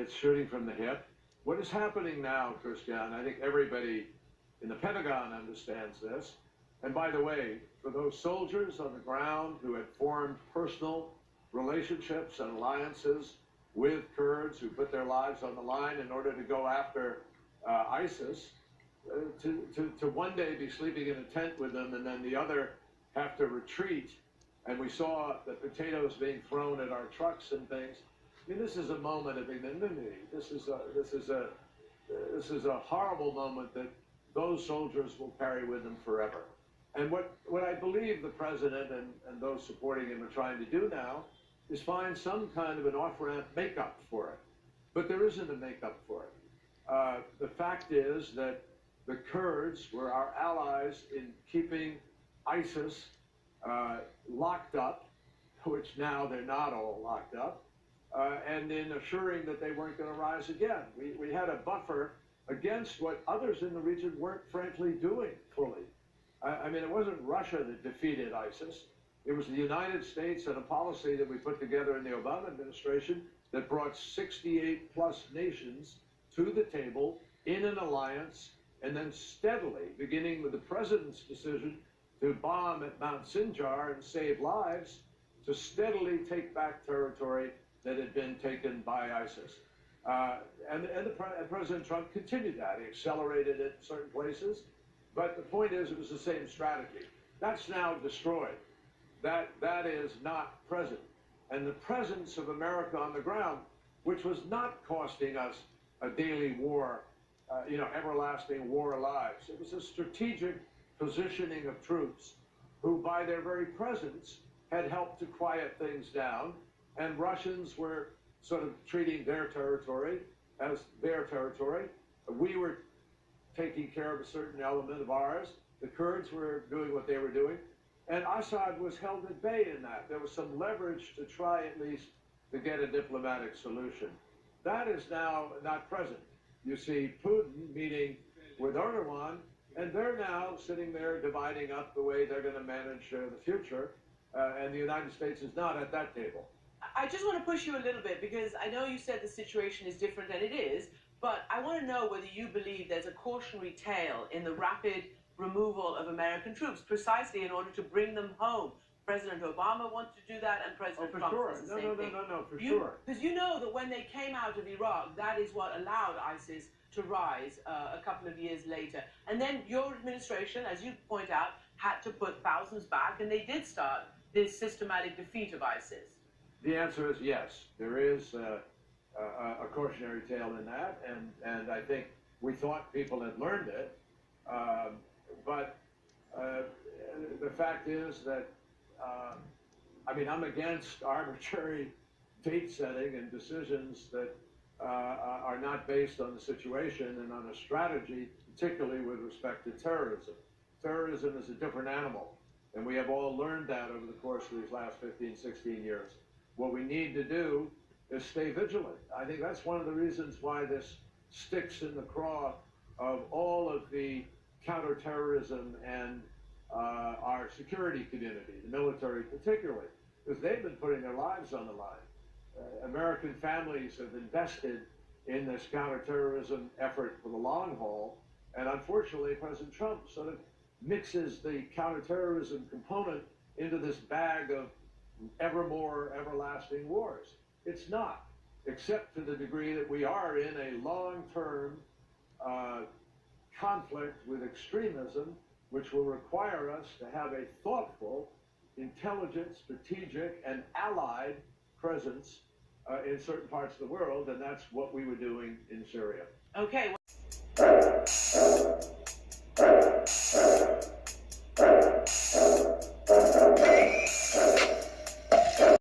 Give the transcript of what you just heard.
it's shooting from the hip. What is happening now, Christian, I think everybody in the Pentagon understands this. And by the way, for those soldiers on the ground who had formed personal relationships and alliances with Kurds who put their lives on the line in order to go after ISIS, to one day be sleeping in a tent with them and then the other have to retreat, and we saw the potatoes being thrown at our trucks and things. I mean, this is a moment of ignominy. This is a horrible moment that those soldiers will carry with them forever. And what I believe the president and those supporting him are trying to do now is find some kind of an off-ramp makeup for it. But there isn't a makeup for it. The fact is that the Kurds were our allies in keeping ISIS locked up, which now they're not all locked up, and in assuring that they weren't going to rise again. We had a buffer against what others in the region weren't frankly doing fully. I mean, it wasn't Russia that defeated ISIS. It was the United States and a policy that we put together in the Obama administration that brought 68 plus nations to the table in an alliance, and then steadily, beginning with the president's decision to bomb at Mount Sinjar and save lives, to steadily take back territory that had been taken by ISIS. And President Trump continued that. He accelerated it in certain places. But the point is, it was the same strategy. That's now destroyed. That is not present. And the presence of America on the ground, which was not costing us a daily war, everlasting war of lives. It was a strategic positioning of troops who, by their very presence, had helped to quiet things down. And Russians were sort of treating their territory as their territory. We were taking care of a certain element of ours. The Kurds were doing what they were doing. And Assad was held at bay in that. There was some leverage to try at least to get a diplomatic solution. That is now not present. You see Putin meeting with Erdogan, and they're now sitting there dividing up the way they're going to manage the future, and the United States is not at that table. I just want to push you a little bit, because I know you said the situation is different, and it is, but I want to know whether you believe there's a cautionary tale in the rapid removal of American troops, precisely in order to bring them home. President Obama wanted to do that, and President Trump says the same thing. No, for sure. Because you know that when they came out of Iraq, that is what allowed ISIS to rise a couple of years later. And then your administration, as you point out, had to put thousands back, and they did start this systematic defeat of ISIS. The answer is yes. There is a cautionary tale in that, and I think we thought people had learned it. But the fact is that, I'm against arbitrary date setting and decisions that are not based on the situation and on a strategy, particularly with respect to terrorism. Terrorism is a different animal, and we have all learned that over the course of these last 15, 16 years. What we need to do is stay vigilant. I think that's one of the reasons why this sticks in the craw of all of the counterterrorism and our security community, the military particularly, because they've been putting their lives on the line. American families have invested in this counterterrorism effort for the long haul, and unfortunately President Trump sort of mixes the counterterrorism component into this bag of ever more everlasting wars. It's not, except to the degree that we are in a long-term conflict with extremism, which will require us to have a thoughtful, intelligent, strategic, and allied presence in certain parts of the world, and that's what we were doing in Syria. Okay.